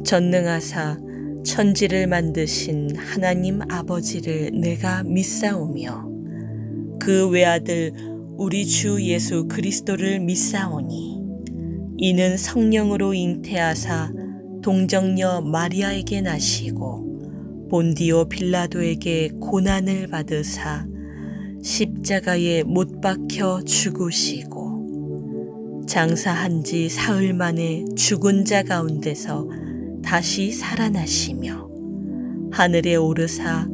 전능하사 천지를 만드신 하나님 아버지를 내가 믿사오며 그 외아들 우리 주 예수 그리스도를 믿사오니 이는 성령으로 잉태하사 동정녀 마리아에게 나시고 본디오 빌라도에게 고난을 받으사 십자가에 못 박혀 죽으시고 장사한 지 사흘 만에 죽은 자 가운데서 다시 살아나시며 하늘에 오르사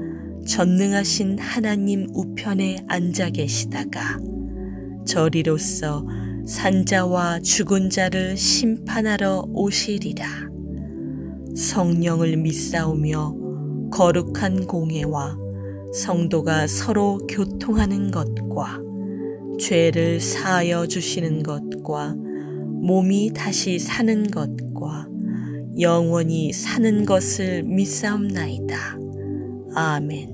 전능하신 하나님 우편에 앉아 계시다가 저리로서 산자와 죽은 자를 심판하러 오시리라. 성령을 믿사오며 거룩한 공회와 성도가 서로 교통하는 것과 죄를 사하여 주시는 것과 몸이 다시 사는 것과 영원히 사는 것을 믿사옵나이다. 아멘.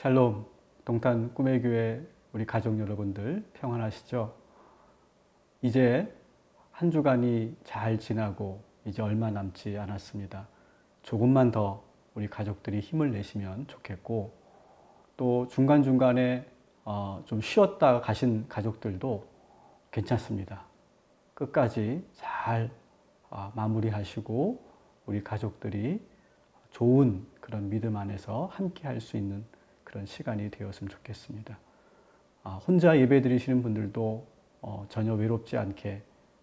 샬롬, 동탄 꿈의 교회 우리 가족 여러분들 평안하시죠? 이제 한 주간이 잘 지나고 이제 얼마 남지 않았습니다. 조금만 더 우리 가족들이 힘을 내시면 좋겠고, 또 중간중간에 좀 쉬었다 가신 가족들도 괜찮습니다. 끝까지 잘 마무리하시고 우리 가족들이 좋은 그런 믿음 안에서 함께 할 수 있는 그런 시간이 되었으면 좋겠습니다. 혼자 예배 드리시는 분들도 전혀 외롭지 않게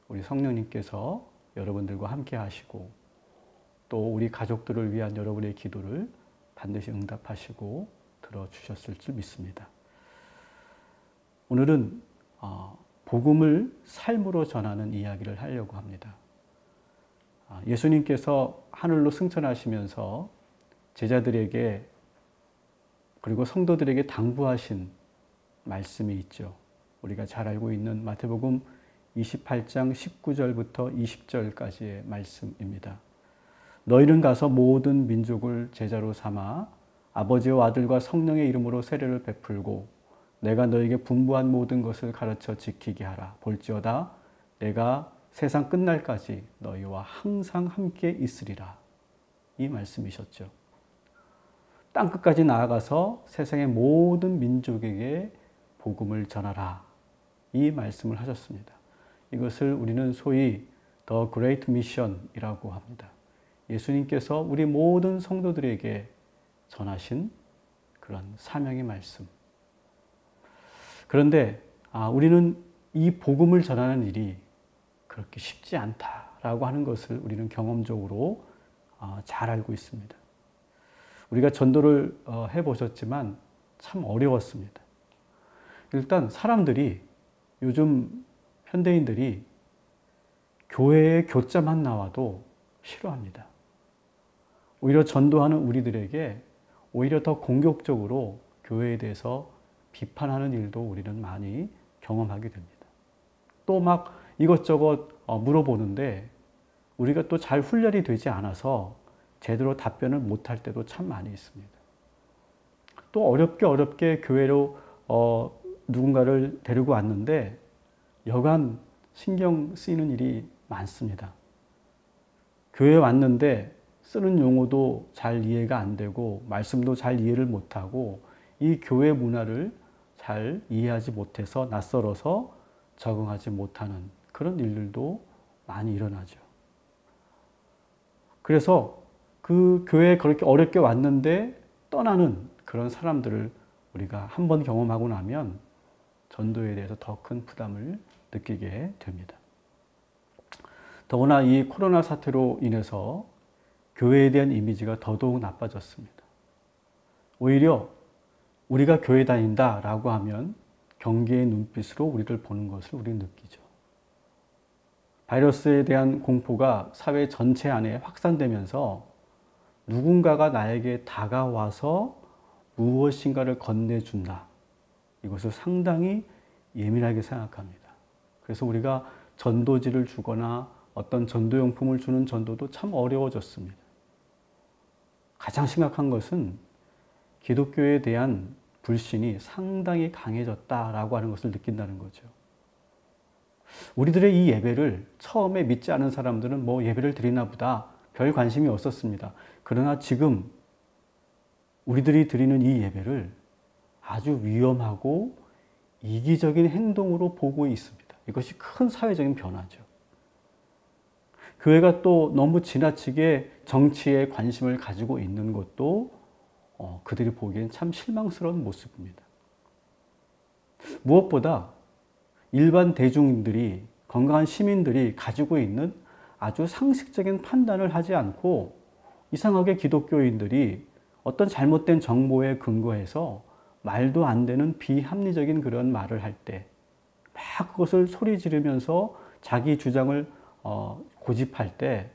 우리 성령님께서 여러분들과 함께 하시고, 또 우리 가족들을 위한 여러분의 기도를 반드시 응답하시고 들어주셨을 줄 믿습니다. 오늘은 복음을 삶으로 전하는 이야기를 하려고 합니다. 예수님께서 하늘로 승천하시면서 제자들에게 그리고 성도들에게 당부하신 말씀이 있죠. 우리가 잘 알고 있는 마태복음 28장 19절부터 20절까지의 말씀입니다. 너희는 가서 모든 민족을 제자로 삼아 아버지와 아들과 성령의 이름으로 세례를 베풀고 내가 너에게 분부한 모든 것을 가르쳐 지키게 하라. 볼지어다 내가 세상 끝날까지 너희와 항상 함께 있으리라. 이 말씀이셨죠. 땅끝까지 나아가서 세상의 모든 민족에게 복음을 전하라. 이 말씀을 하셨습니다. 이것을 우리는 소위 The Great Mission이라고 합니다. 예수님께서 우리 모든 성도들에게 전하신 그런 사명의 말씀. 그런데 우리는 이 복음을 전하는 일이 그렇게 쉽지 않다라고 하는 것을 우리는 경험적으로 잘 알고 있습니다. 우리가 전도를 해보셨지만 참 어려웠습니다. 일단 사람들이 요즘 현대인들이 교회에 교자만 나와도 싫어합니다. 오히려 전도하는 우리들에게 오히려 더 공격적으로 교회에 대해서 비판하는 일도 우리는 많이 경험하게 됩니다. 또 막 이것저것 물어보는데 우리가 또 잘 훈련이 되지 않아서 제대로 답변을 못할 때도 참 많이 있습니다. 또 어렵게 교회로 누군가를 데리고 왔는데 여간 신경 쓰이는 일이 많습니다. 교회에 왔는데 쓰는 용어도 잘 이해가 안 되고 말씀도 잘 이해를 못하고 이 교회 문화를 잘 이해하지 못해서 낯설어서 적응하지 못하는 그런 일들도 많이 일어나죠. 그래서 그 교회에 그렇게 어렵게 왔는데 떠나는 그런 사람들을 우리가 한번 경험하고 나면 전도에 대해서 더 큰 부담을 느끼게 됩니다. 더구나 이 코로나 사태로 인해서 교회에 대한 이미지가 더더욱 나빠졌습니다. 오히려 우리가 교회 다닌다라고 하면 경계의 눈빛으로 우리를 보는 것을 우리는 느끼죠. 바이러스에 대한 공포가 사회 전체 안에 확산되면서 누군가가 나에게 다가와서 무엇인가를 건네준다. 이것을 상당히 예민하게 생각합니다. 그래서 우리가 전도지를 주거나 어떤 전도용품을 주는 전도도 참 어려워졌습니다. 가장 심각한 것은 기독교에 대한 불신이 상당히 강해졌다라고 하는 것을 느낀다는 거죠. 우리들의 이 예배를 처음에 믿지 않은 사람들은 뭐 예배를 드리나 보다 별 관심이 없었습니다. 그러나 지금 우리들이 드리는 이 예배를 아주 위험하고 이기적인 행동으로 보고 있습니다. 이것이 큰 사회적인 변화죠. 교회가 또 너무 지나치게 정치에 관심을 가지고 있는 것도 그들이 보기엔 참 실망스러운 모습입니다. 무엇보다 일반 대중들이, 건강한 시민들이 가지고 있는 아주 상식적인 판단을 하지 않고 이상하게 기독교인들이 어떤 잘못된 정보에 근거해서 말도 안 되는 비합리적인 그런 말을 할 때 막 그것을 소리 지르면서 자기 주장을 고집할 때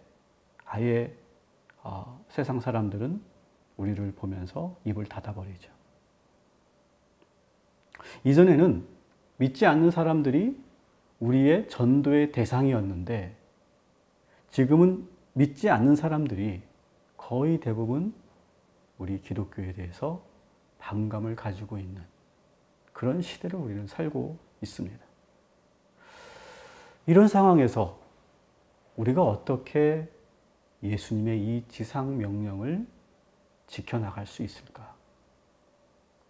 아예 세상 사람들은 우리를 보면서 입을 닫아버리죠. 이전에는 믿지 않는 사람들이 우리의 전도의 대상이었는데 지금은 믿지 않는 사람들이 거의 대부분 우리 기독교에 대해서 반감을 가지고 있는 그런 시대를 우리는 살고 있습니다. 이런 상황에서 우리가 어떻게 예수님의 이 지상 명령을 지켜나갈 수 있을까?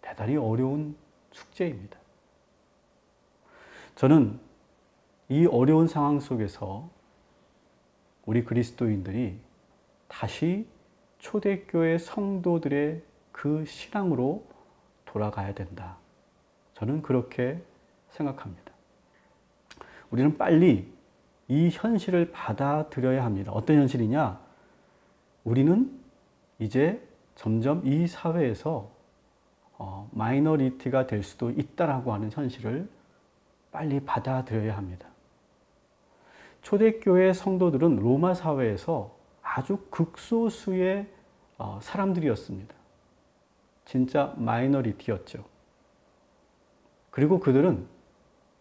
대단히 어려운 숙제입니다. 저는 이 어려운 상황 속에서 우리 그리스도인들이 다시 초대교회 성도들의 그 신앙으로 돌아가야 된다. 저는 그렇게 생각합니다. 우리는 빨리 이 현실을 받아들여야 합니다. 어떤 현실이냐? 우리는 이제 점점 이 사회에서 마이너리티가 될 수도 있다라고 하는 현실을 빨리 받아들여야 합니다. 초대교회 성도들은 로마 사회에서 아주 극소수의 사람들이었습니다. 진짜 마이너리티였죠. 그리고 그들은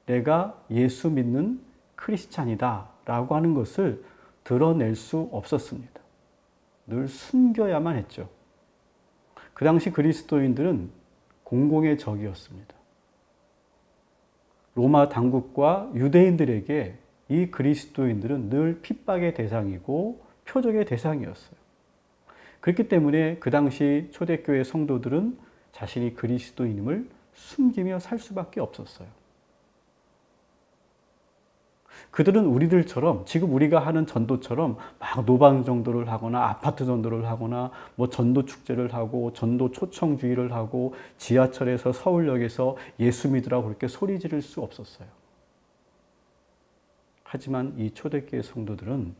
내가 예수 믿는 크리스찬이다 라고 하는 것을 드러낼 수 없었습니다. 늘 숨겨야만 했죠. 그 당시 그리스도인들은 공공의 적이었습니다. 로마 당국과 유대인들에게 이 그리스도인들은 늘 핍박의 대상이고 표적의 대상이었어요. 그렇기 때문에 그 당시 초대교회 성도들은 자신이 그리스도인임을 숨기며 살 수밖에 없었어요. 그들은 우리들처럼 지금 우리가 하는 전도처럼 막 노방 전도를 하거나 아파트 전도를 하거나 뭐 전도 축제를 하고 전도 초청주의를 하고 지하철에서 서울역에서 예수 믿으라고 그렇게 소리 지를 수 없었어요. 하지만 이 초대교회 성도들은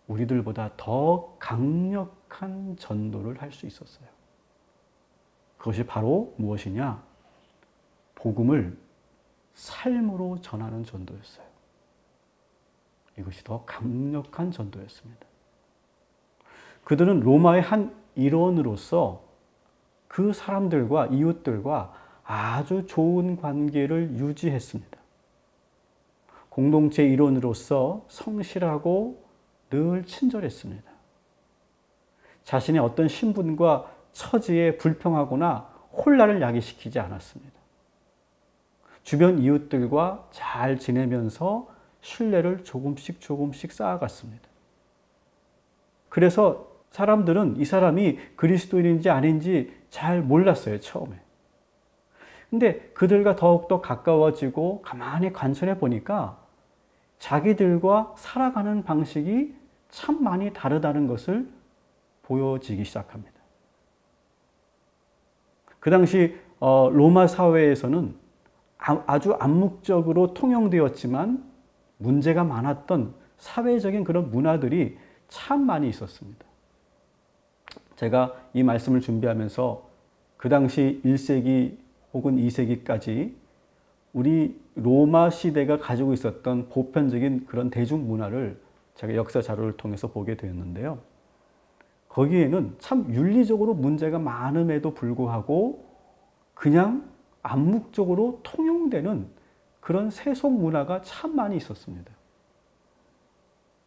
우리들보다 더 강력한 전도를 할 수 있었어요. 그것이 바로 무엇이냐? 복음을 삶으로 전하는 전도였어요. 이것이 더 강력한 전도였습니다. 그들은 로마의 한 일원으로서 그 사람들과 이웃들과 아주 좋은 관계를 유지했습니다. 공동체 일원으로서 성실하고 늘 친절했습니다. 자신의 어떤 신분과 처지에 불평하거나 혼란을 야기시키지 않았습니다. 주변 이웃들과 잘 지내면서 신뢰를 조금씩 쌓아갔습니다. 그래서 사람들은 이 사람이 그리스도인인지 아닌지 잘 몰랐어요, 처음에. 근데 그들과 더욱더 가까워지고 가만히 관찰해 보니까 자기들과 살아가는 방식이 참 많이 다르다는 것을 보여지기 시작합니다. 그 당시 로마 사회에서는 아주 암묵적으로 통용되었지만 문제가 많았던 사회적인 그런 문화들이 참 많이 있었습니다. 제가 이 말씀을 준비하면서 그 당시 1세기 혹은 2세기까지 우리 로마 시대가 가지고 있었던 보편적인 그런 대중문화를 제가 역사 자료를 통해서 보게 되었는데요. 거기에는 참 윤리적으로 문제가 많음에도 불구하고 그냥 암묵적으로 통용되는 그런 세속 문화가 참 많이 있었습니다.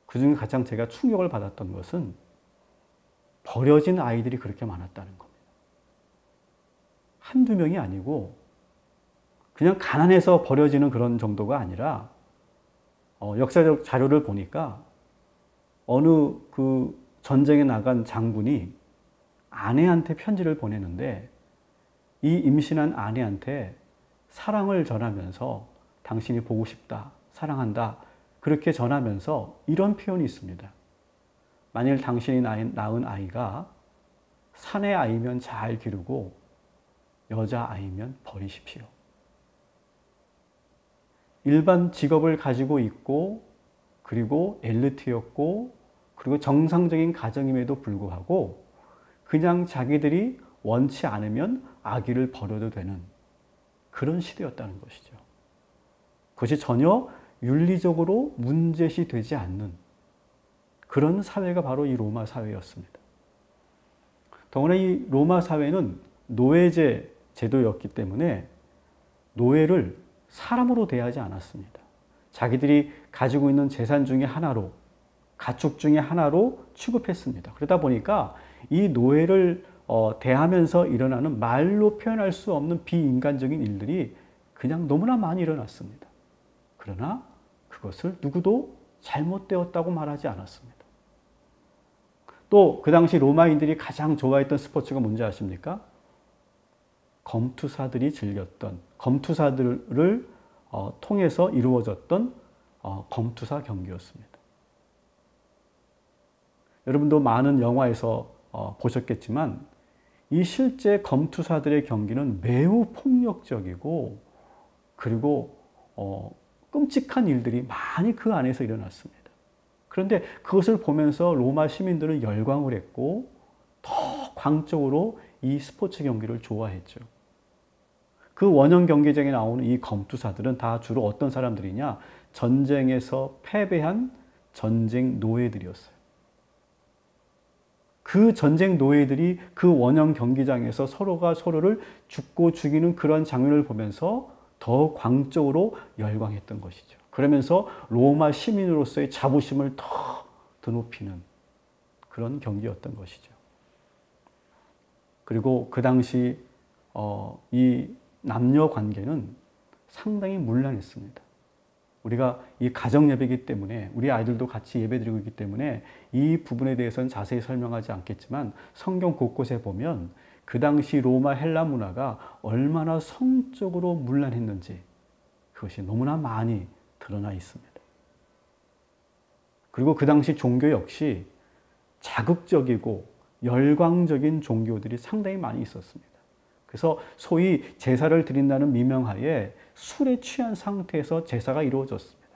그중에 가장 제가 충격을 받았던 것은 버려진 아이들이 그렇게 많았다는 겁니다. 한두 명이 아니고 그냥 가난해서 버려지는 그런 정도가 아니라 역사적 자료를 보니까 어느 그 전쟁에 나간 장군이 아내한테 편지를 보내는데 이 임신한 아내한테 사랑을 전하면서 당신이 보고 싶다, 사랑한다 그렇게 전하면서 이런 표현이 있습니다. 만일 당신이 낳은 아이가 사내 아이면 잘 기르고 여자 아이면 버리십시오. 일반 직업을 가지고 있고 그리고 엘리트였고 그리고 정상적인 가정임에도 불구하고 그냥 자기들이 원치 않으면 아기를 버려도 되는 그런 시대였다는 것이죠. 그것이 전혀 윤리적으로 문제시 되지 않는 그런 사회가 바로 이 로마 사회였습니다. 더구나 이 로마 사회는 노예제 제도였기 때문에 노예를 사람으로 대하지 않았습니다. 자기들이 가지고 있는 재산 중에 하나로, 가축 중에 하나로 취급했습니다. 그러다 보니까 이 노예를 대하면서 일어나는 말로 표현할 수 없는 비인간적인 일들이 그냥 너무나 많이 일어났습니다. 그러나 그것을 누구도 잘못되었다고 말하지 않았습니다. 또 그 당시 로마인들이 가장 좋아했던 스포츠가 뭔지 아십니까? 검투사들이 즐겼던, 검투사들을 통해서 이루어졌던 검투사 경기였습니다. 여러분도 많은 영화에서 보셨겠지만 이 실제 검투사들의 경기는 매우 폭력적이고 그리고 끔찍한 일들이 많이 그 안에서 일어났습니다. 그런데 그것을 보면서 로마 시민들은 열광을 했고 더 광적으로 이 스포츠 경기를 좋아했죠. 그 원형 경기장에 나오는 이 검투사들은 다 주로 어떤 사람들이냐? 전쟁에서 패배한 전쟁 노예들이었어요. 그 전쟁 노예들이 그 원형 경기장에서 서로가 서로를 죽고 죽이는 그런 장면을 보면서 더 광적으로 열광했던 것이죠. 그러면서 로마 시민으로서의 자부심을 더 드높이는 그런 경기였던 것이죠. 그리고 그 당시 이 남녀 관계는 상당히 문란했습니다. 우리가 이 가정 예배이기 때문에 우리 아이들도 같이 예배드리고 있기 때문에 이 부분에 대해서는 자세히 설명하지 않겠지만 성경 곳곳에 보면 그 당시 로마 헬라 문화가 얼마나 성적으로 문란했는지 그것이 너무나 많이 드러나 있습니다. 그리고 그 당시 종교 역시 자극적이고 열광적인 종교들이 상당히 많이 있었습니다. 그래서 소위 제사를 드린다는 미명하에 술에 취한 상태에서 제사가 이루어졌습니다.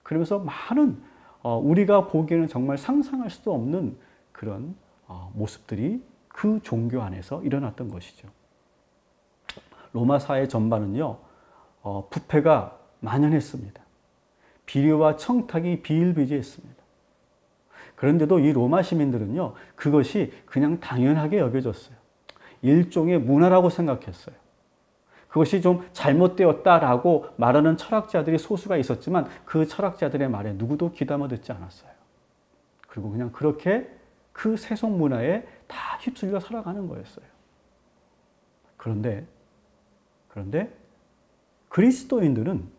그러면서 많은 우리가 보기에는 정말 상상할 수도 없는 그런 모습들이 그 종교 안에서 일어났던 것이죠. 로마 사회 전반은요, 부패가 만연했습니다. 비리와 청탁이 비일비재했습니다. 그런데도 이 로마 시민들은요, 그것이 그냥 당연하게 여겨졌어요. 일종의 문화라고 생각했어요. 그것이 좀 잘못되었다라고 말하는 철학자들이 소수가 있었지만 그 철학자들의 말에 누구도 귀담아 듣지 않았어요. 그리고 그냥 그렇게 그 세속 문화에 다 휩쓸려 살아가는 거였어요. 그런데 그리스도인들은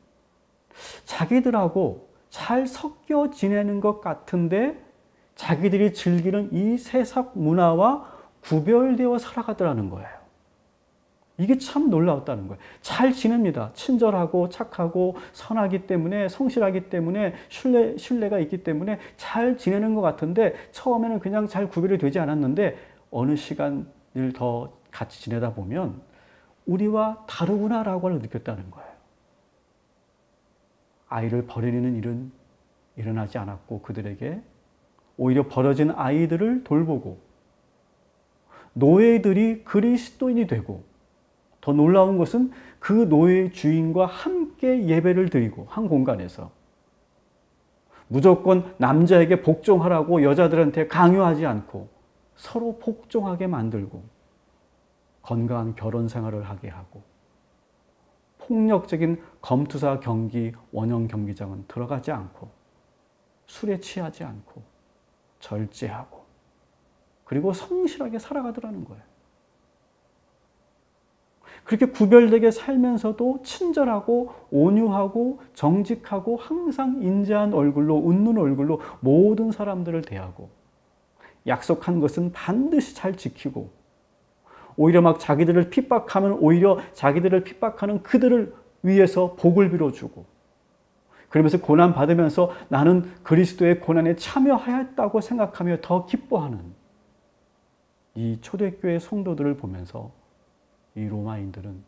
자기들하고 잘 섞여 지내는 것 같은데 자기들이 즐기는 이 세상 문화와 구별되어 살아가더라는 거예요. 이게 참 놀라웠다는 거예요. 잘 지냅니다. 친절하고 착하고 선하기 때문에, 성실하기 때문에, 신뢰가 있기 때문에 잘 지내는 것 같은데 처음에는 그냥 잘 구별이 되지 않았는데 어느 시간을 더 같이 지내다 보면 우리와 다르구나라고 느꼈다는 거예요. 아이를 버리는 일은 일어나지 않았고 그들에게 오히려 버려진 아이들을 돌보고 노예들이 그리스도인이 되고 더 놀라운 것은 그 노예의 주인과 함께 예배를 드리고 한 공간에서 무조건 남자에게 복종하라고 여자들한테 강요하지 않고 서로 복종하게 만들고 건강한 결혼 생활을 하게 하고 폭력적인 검투사 경기, 원형 경기장은 들어가지 않고 술에 취하지 않고 절제하고 그리고 성실하게 살아가더라는 거예요. 그렇게 구별되게 살면서도 친절하고 온유하고 정직하고 항상 인자한 얼굴로 웃는 얼굴로 모든 사람들을 대하고 약속한 것은 반드시 잘 지키고 오히려 막 자기들을 핍박하면 오히려 자기들을 핍박하는 그들을 위해서 복을 빌어주고 그러면서 고난 받으면서 나는 그리스도의 고난에 참여하였다고 생각하며 더 기뻐하는 이 초대교회 성도들을 보면서 이 로마인들은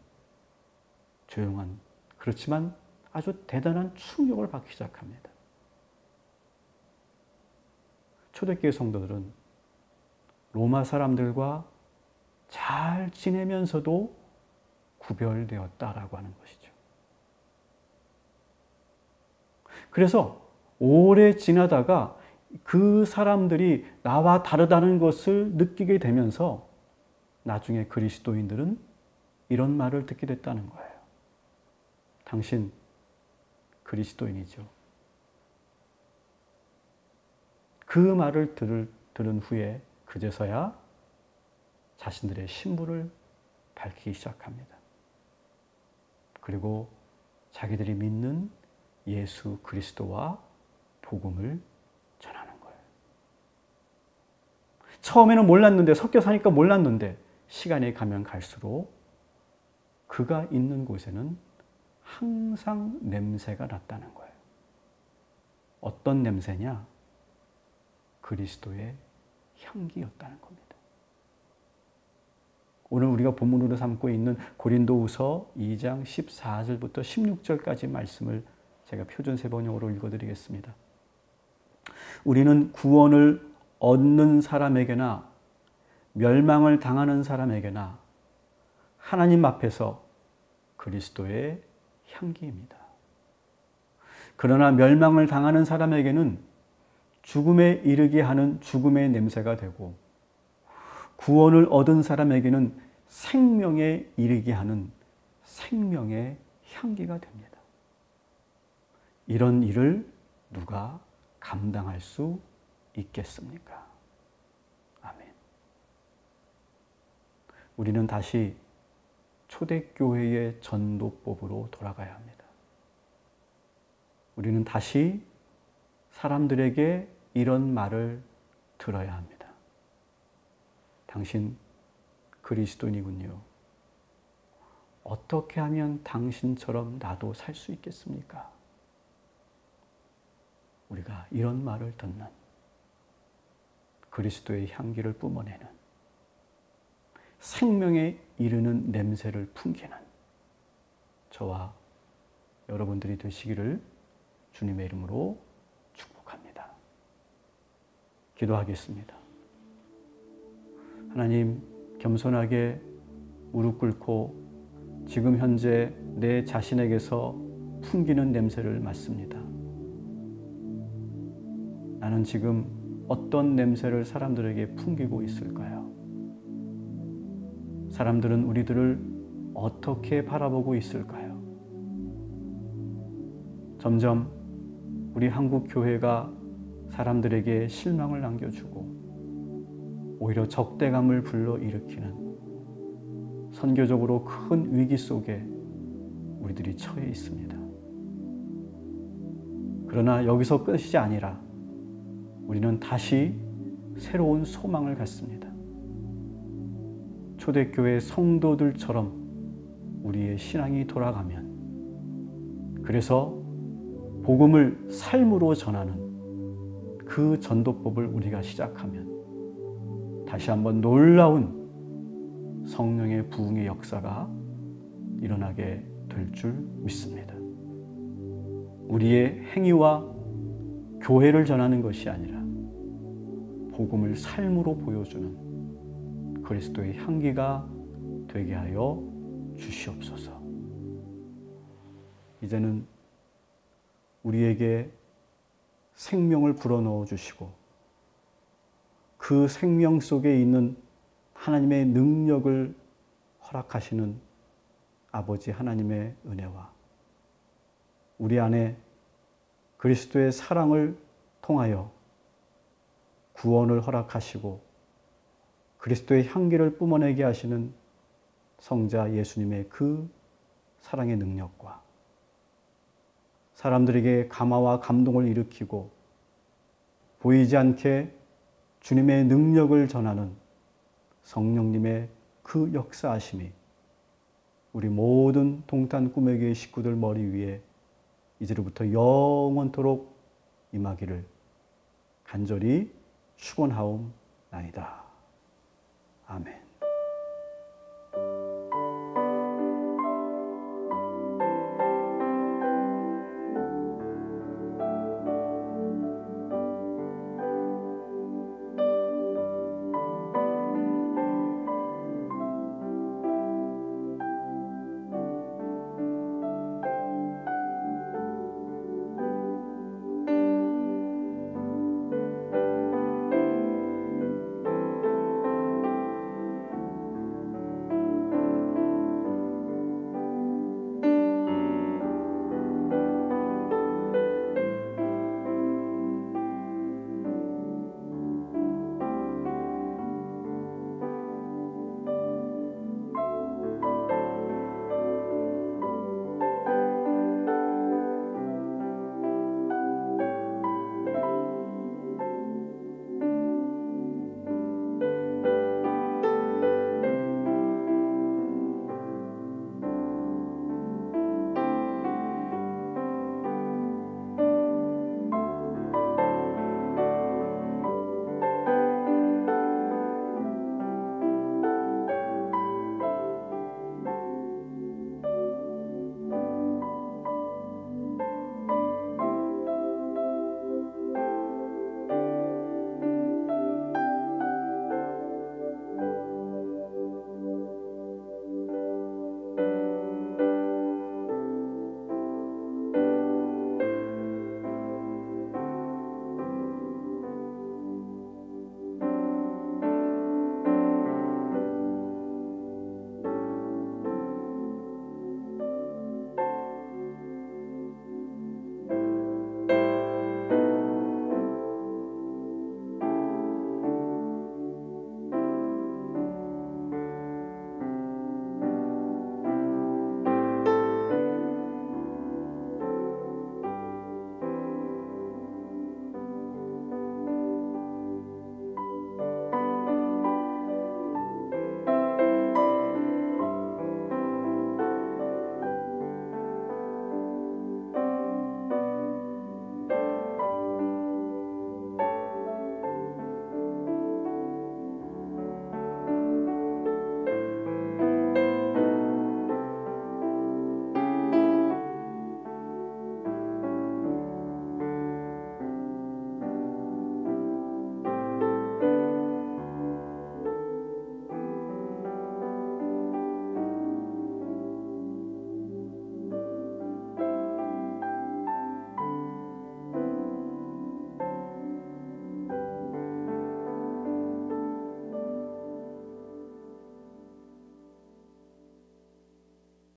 조용한 그렇지만 아주 대단한 충격을 받기 시작합니다. 초대교회 성도들은 로마 사람들과 잘 지내면서도 구별되었다라고 하는 것이죠. 그래서 오래 지나다가 그 사람들이 나와 다르다는 것을 느끼게 되면서 나중에 그리스도인들은 이런 말을 듣게 됐다는 거예요. 당신 그리스도인이죠. 그 말을 들은 후에 그제서야 자신들의 신분을 밝히기 시작합니다. 그리고 자기들이 믿는 예수 그리스도와 복음을 전하는 거예요. 처음에는 몰랐는데 섞여 사니까 몰랐는데 시간이 가면 갈수록 그가 있는 곳에는 항상 냄새가 났다는 거예요. 어떤 냄새냐? 그리스도의 향기였다는 겁니다. 오늘 우리가 본문으로 삼고 있는 고린도후서 2장 14절부터 16절까지 말씀을 제가 표준세 번역으로 읽어드리겠습니다. 우리는 구원을 얻는 사람에게나 멸망을 당하는 사람에게나 하나님 앞에서 그리스도의 향기입니다. 그러나 멸망을 당하는 사람에게는 죽음에 이르게 하는 죽음의 냄새가 되고 구원을 얻은 사람에게는 생명에 이르게 하는 생명의 향기가 됩니다. 이런 일을 누가 감당할 수 있겠습니까? 아멘. 우리는 다시 초대교회의 전도법으로 돌아가야 합니다. 우리는 다시 사람들에게 이런 말을 들어야 합니다. 당신 그리스도인이군요. 어떻게 하면 당신처럼 나도 살 수 있겠습니까? 우리가 이런 말을 듣는, 그리스도의 향기를 뿜어내는, 생명에 이르는 냄새를 풍기는 저와 여러분들이 되시기를 주님의 이름으로 축복합니다. 기도하겠습니다. 하나님, 겸손하게 무릎 꿇고 지금 현재 내 자신에게서 풍기는 냄새를 맡습니다. 나는 지금 어떤 냄새를 사람들에게 풍기고 있을까요? 사람들은 우리들을 어떻게 바라보고 있을까요? 점점 우리 한국 교회가 사람들에게 실망을 남겨주고 오히려 적대감을 불러일으키는 선교적으로 큰 위기 속에 우리들이 처해 있습니다. 그러나 여기서 끝이 아니라 우리는 다시 새로운 소망을 갖습니다. 초대교회 성도들처럼 우리의 신앙이 돌아가면, 그래서 복음을 삶으로 전하는 그 전도법을 우리가 시작하면 다시 한번 놀라운 성령의 부흥의 역사가 일어나게 될 줄 믿습니다. 우리의 행위와 교회를 전하는 것이 아니라 복음을 삶으로 보여주는 그리스도의 향기가 되게 하여 주시옵소서. 이제는 우리에게 생명을 불어넣어 주시고 그 생명 속에 있는 하나님의 능력을 허락하시는 아버지 하나님의 은혜와 우리 안에 그리스도의 사랑을 통하여 구원을 허락하시고 그리스도의 향기를 뿜어내게 하시는 성자 예수님의 그 사랑의 능력과 사람들에게 감화와 감동을 일으키고 보이지 않게 주님의 능력을 전하는 성령님의 그 역사하심이 우리 모든 동탄 꿈의 교회 식구들 머리 위에 이제로부터 영원토록 임하기를 간절히 축원하옵나이다. 아멘.